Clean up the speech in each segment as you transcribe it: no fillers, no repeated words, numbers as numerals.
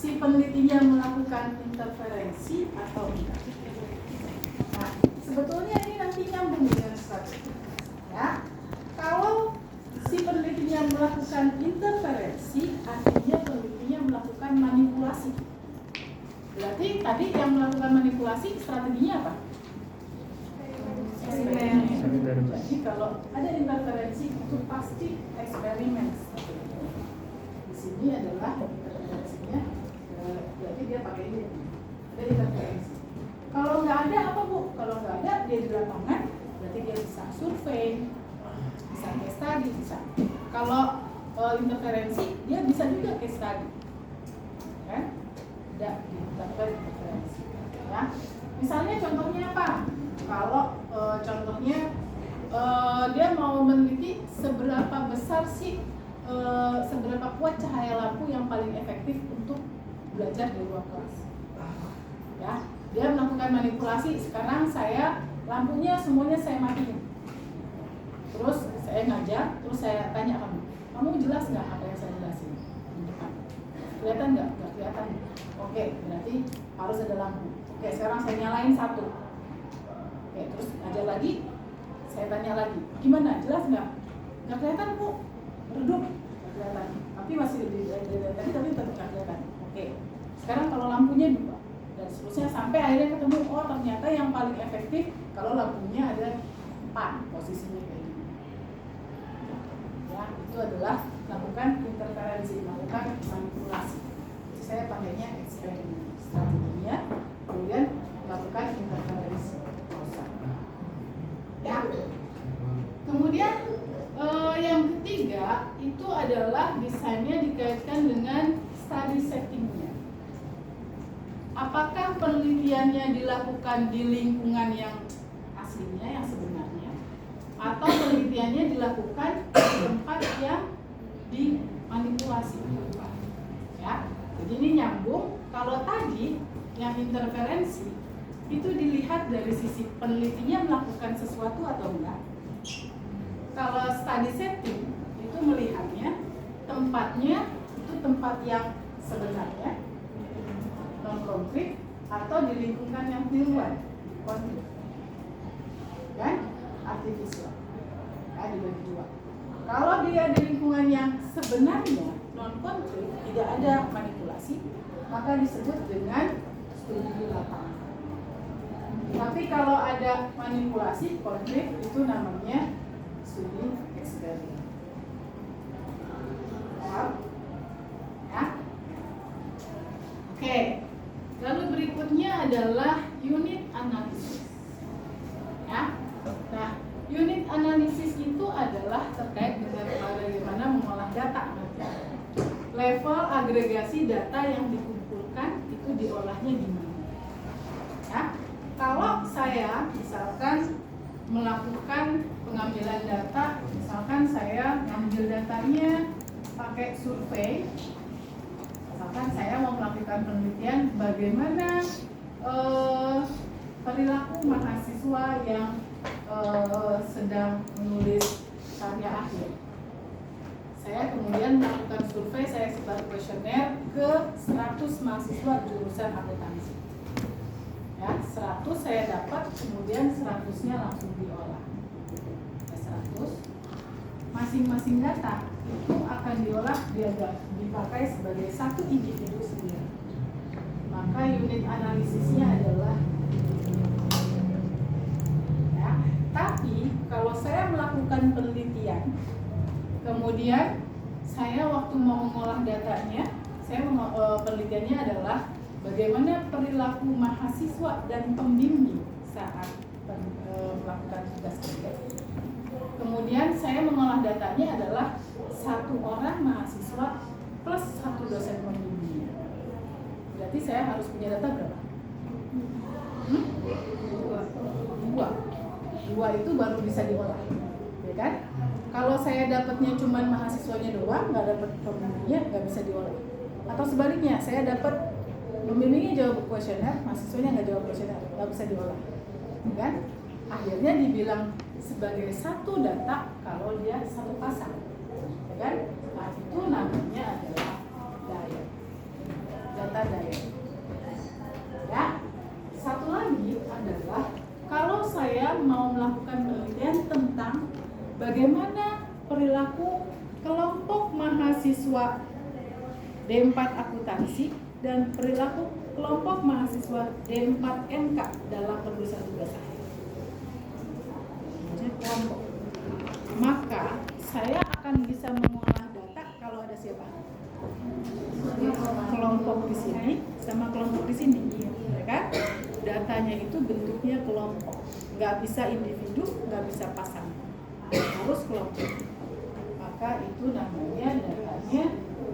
si penelitinya melakukan interferensi atau tidak. Nah, sebetulnya ini nanti nyambung dengan strategi. Ya, kalau si penelitinya melakukan interferensi, artinya penelitinya melakukan manipulasi. Berarti tadi yang melakukan manipulasi strateginya apa? Eksperimen. Jadi kalau ada interferensi itu pasti eksperimen. Di sini adalah interferensinya, berarti dia pakai ini. Ada interferensi. Kalau nggak ada apa Bu? Kalau nggak ada dia di lapangan, berarti dia bisa survei, bisa case study, bisa. Kalau interferensi dia bisa juga case study, kan? Tidak dilakukan interferensi. Ya, misalnya contohnya apa? Kalau contohnya dia mau meneliti seberapa besar sih, seberapa kuat cahaya lampu yang paling efektif untuk belajar di ruang kelas. Ya, dia melakukan manipulasi. Sekarang saya lampunya semuanya saya matiin. Terus saya ngajar, terus saya tanya kamu jelas nggak apa yang saya jelasin? Kelihatan nggak? Nggak kelihatan. Oke, berarti harus ada lampu. Oke, sekarang saya nyalain satu. Oke, terus ngajar lagi, saya tanya lagi, gimana? Jelas nggak? Nggak kelihatan Bu, redup, nggak kelihatan. Tapi masih lebih dari tadi, tapi tetap nggak kelihatan. Oke, sekarang kalau lampunya dua, dan seterusnya sampai akhirnya ketemu, oh ternyata yang paling efektif kalau lampunya ada 4 posisinya kayak gini. Ya, itu adalah melakukan interferensi, melakukan manipulasi. Jadi saya pakainya eksperimen strateginya, kemudian melakukan interferensi. Ya. Kemudian yang ketiga itu adalah desainnya dikaitkan dengan study settingnya. Apakah penelitiannya dilakukan di lingkungan yang aslinya, yang sebenarnya, atau penelitiannya dilakukan di tempat yang dimanipulasi? Ya, jadi ini nyambung. Kalau tadi yang interferensi itu dilihat dari sisi penelitinya melakukan sesuatu atau enggak. Kalau study setting itu melihatnya tempatnya itu tempat yang sebenarnya non konkret atau di lingkungan yang di luar konkret, kan? Artificial. Nah, dibagi dua. Kalau dia di lingkungan yang sebenarnya non konkret, tidak ada manipulasi, maka disebut dengan studi lapangan. Tapi kalau ada manipulasi konflik itu namanya studi eksperimen. Ya. Oke. Lalu berikutnya adalah unit analisis. Ya. Nah, unit analisis itu adalah terkait dengan bagaimana mengolah data. Level agregasi data yang dikumpulkan itu diolahnya gimana? Ya. Kalau saya misalkan melakukan pengambilan data, misalkan saya ngambil datanya pakai survei, misalkan saya mau melakukan penelitian bagaimana perilaku mahasiswa yang sedang menulis karya akhir. Saya kemudian melakukan survei, saya sebar kuesioner ke 100 mahasiswa jurusan akuntansi. Ya, 100 saya dapat, kemudian 100-nya langsung diolah. Ya, 100 masing-masing data itu akan diolah, dipakai sebagai satu individu sendiri. Maka unit analisisnya adalah ya. Tapi kalau saya melakukan penelitian, kemudian saya waktu mau mengolah datanya, penelitiannya adalah bagaimana perilaku mahasiswa dan pembimbing saat melakukan tugas kerja. Kemudian saya mengolah datanya adalah 1 orang mahasiswa plus 1 dosen pembimbing. Berarti saya harus punya data berapa? 2 itu baru bisa diolah, ya kan? Kalau saya dapatnya cuma mahasiswanya doang, nggak dapat pembimbingnya, nggak bisa diolah. Atau sebaliknya, saya dapat pembimbingnya jawab kuesioner, mahasiswanya nggak jawab kuesioner, nggak bisa diolah, kan? Akhirnya dibilang sebagai satu data kalau dia satu pasang, ya kan? Nah, itu namanya adalah diet. Data daya. Ya, satu lagi adalah kalau saya mau melakukan penelitian tentang bagaimana perilaku kelompok mahasiswa D4 akuntansi dan perilaku kelompok mahasiswa D4 MK dalam penulisan tugas akhir. Ini kelompok. Maka saya akan bisa mengolah data kalau ada siapa? Kelompok di sini sama kelompok di sini, ya kan? Datanya itu bentuknya kelompok, nggak bisa individu, nggak bisa pasang, harus kelompok. Maka itu namanya datanya,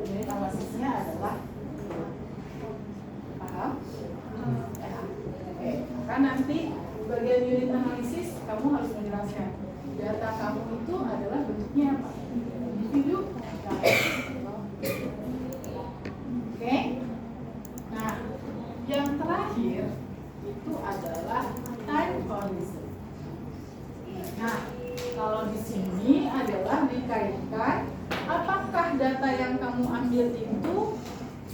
unit analisisnya adalah paham? Oke, maka nanti bagian unit analisis kamu harus menjelaskan data kamu itu adalah bentuknya apa? Individu. Oke. Nah, yang terakhir itu adalah time horizon. Nah, kalau di sini adalah dikaitkan apakah data yang kamu ambil itu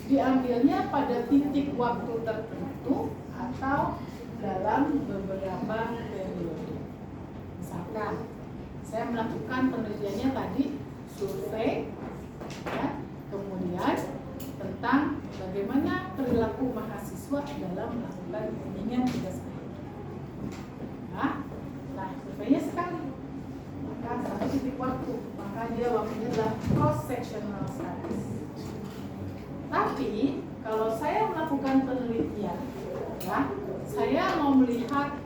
diambilnya pada titik waktu tertentu atau dalam beberapa periode. Misalkan saya melakukan penelitiannya tadi survei, ya, kemudian tentang bagaimana perilaku mahasiswa dalam melakukan bimbingan tugas akhir. Nah, surveinya sekali, maka satu titik waktu, maka dia waktunya adalah cross sectional studies. Tapi kalau saya melakukan penelitian, ya, saya mau melihat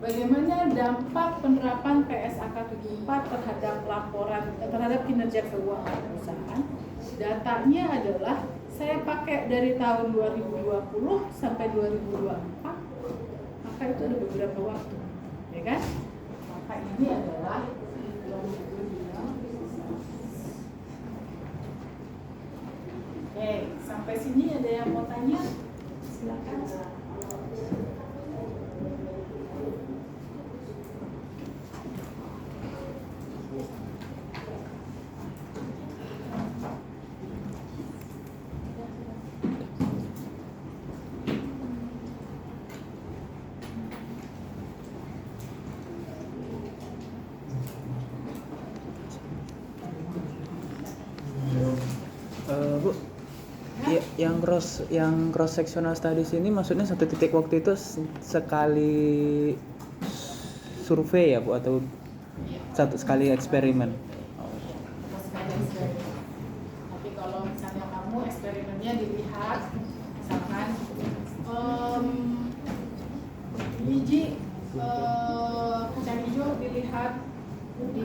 bagaimana dampak penerapan PSAK 74 terhadap laporan terhadap kinerja keuangan perusahaan. Datanya adalah saya pakai dari tahun 2020 sampai 2024. Maka itu ada beberapa waktu, ya kan? Maka ini adalah Oke, sampai sini ada yang mau tanya? Silakan. Bu, yang cross sectional studies ini maksudnya satu titik waktu itu sekali survei ya Bu, atau satu sekali eksperimen? Tapi kalau misalnya kamu eksperimennya dilihat, misalkan biji kacang hijau dilihat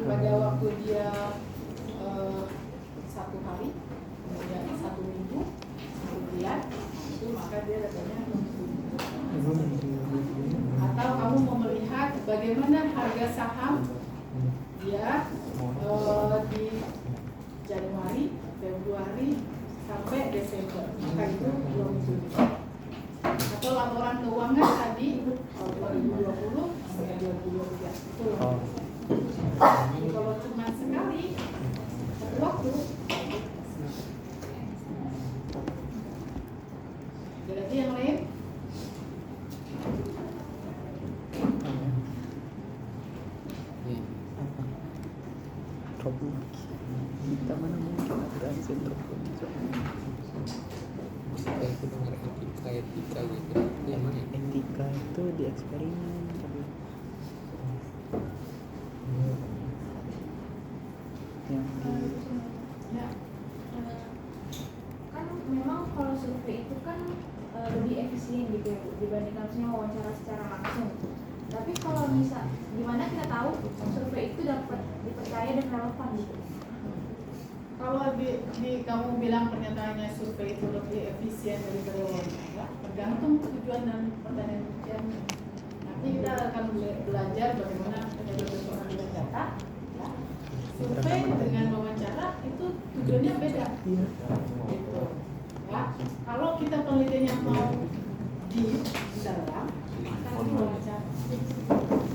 pada waktu dia 1 hari, kemudian 1 minggu, kemudian itu maka dia datanya. Atau kamu mau melihat bagaimana harga saham dia di Januari, Februari sampai Desember, maka itu belum itu. Atau laporan keuangan tadi 2020 sampai 2023 itu. Kalau cuma sekali satu waktu, berarti yang lain kita mana mungkin ada sindrom itu nomor etika gitu yang mana? etika itu di eksperimen tapi yang di Ya, kan memang kalau survei itu kan lebih efisien gitu ya Bu, dibandingkan misalnya wawancara secara langsung. Tapi kalau bisa, gimana kita tahu survei itu dapat dipercaya dan relevan gitu? kalau kamu bilang pernyataannya survei itu lebih efisien daripada wawancara, tergantung tujuan dan pertanyaan ujiannya. Nanti kita akan belajar bagaimana metode pengambilan data. Ya. Survei dengan wawancara itu tujuannya beda. Gitu. Ya. Kalau kita penelitiannya mau di dalam, maka itu wawancara.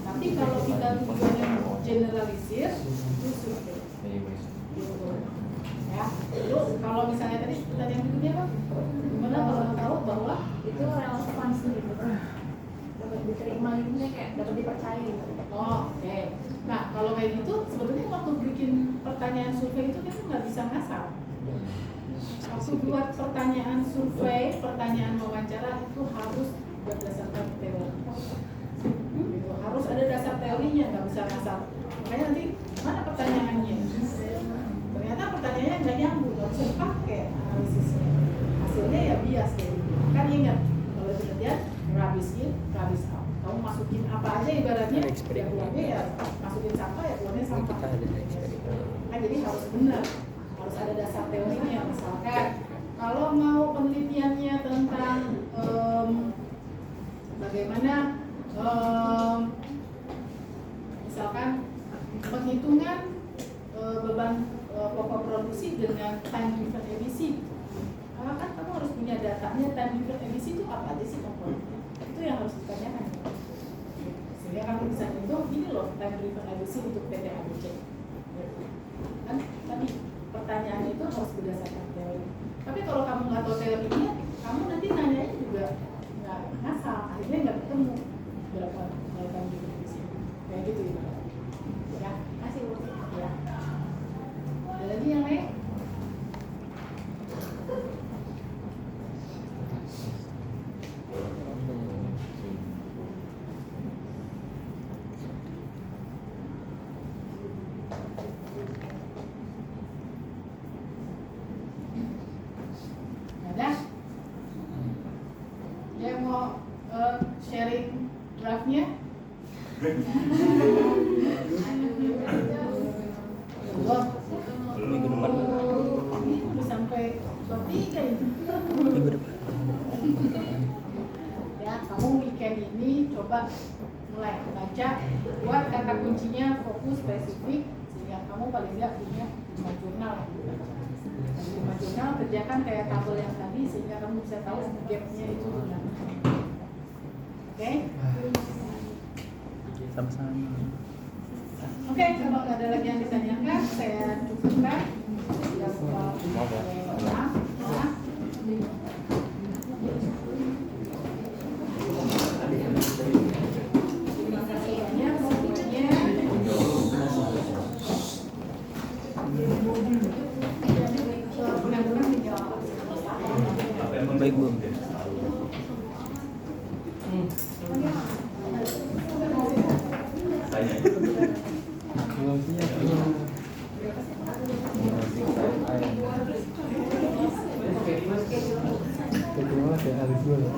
Tapi kalau kita tujuannya generalisir, itu survei. Gitu. Ya, lalu kalau misalnya tadi pertanyaan berikutnya Pak, gimana kalau tahu bahwa diterima gitu, misalnya kayak dapat dipercaya gitu. Oh, oke. Nah, kalau kayak gitu, sebetulnya waktu bikin pertanyaan survei itu kita nggak bisa ngasal. Waktu buat pertanyaan survei, pertanyaan wawancara itu harus berdasarkan teori. Gitu. Harus ada dasar teorinya, nggak bisa ngasal. Makanya nanti mana pertanyaannya? Ternyata pertanyaannya nggak nyambung, nggak bisa dipakai analisisnya. Hasilnya ya bias kayak gitu. Kan ingat, kalau itu kerja, rubbish in, rubbish out. Kamu masukin apa aja ibaratnya, ya keluarnya ya masukin sampah ya keluarnya Ini sampah. kita ada eksperimen. Nah, jadi harus benar, harus ada dasar teorinya. Misalkan kalau mau penelitiannya tentang bagaimana misalkan penghitungan beban pokok produksi dengan time driven emisi, kan kamu harus punya datanya time driven emisi itu apa aja sih komponennya, itu yang harus ditanyakan. Sehingga kamu bisa hitung ini loh time driven emisi untuk PT ABC. Kan tadi pertanyaannya itu harus berdasarkan teori. Tapi kalau kamu nggak tahu teorinya, kamu nanti nanyanya juga nggak ngasal, akhirnya nggak ketemu berapa time driven emisi. Kayak gitu ya. Ya, Kasih Bu. ya. Ada lagi yang lain? Ada? Yang mau sharing draftnya? Belum. Minggu depan. Ini udah sampai bab 3 ini. Minggu depan. Ya, kamu weekend ini coba mulai baca, buat kata kuncinya fokus spesifik sehingga kamu paling nggak punya 5 jurnal. 5 jurnal kerjakan kayak tabel yang tadi sehingga kamu bisa tahu gapnya itu di mana. Oke? Sama-sama. Oke, kalau nggak ada lagi yang ditanyakan, saya cukupkan. Maaf. Terima kasih banyak semuanya. Mudah-mudahan menjawab. Baik, Bu. Kedua ada Alif dulu.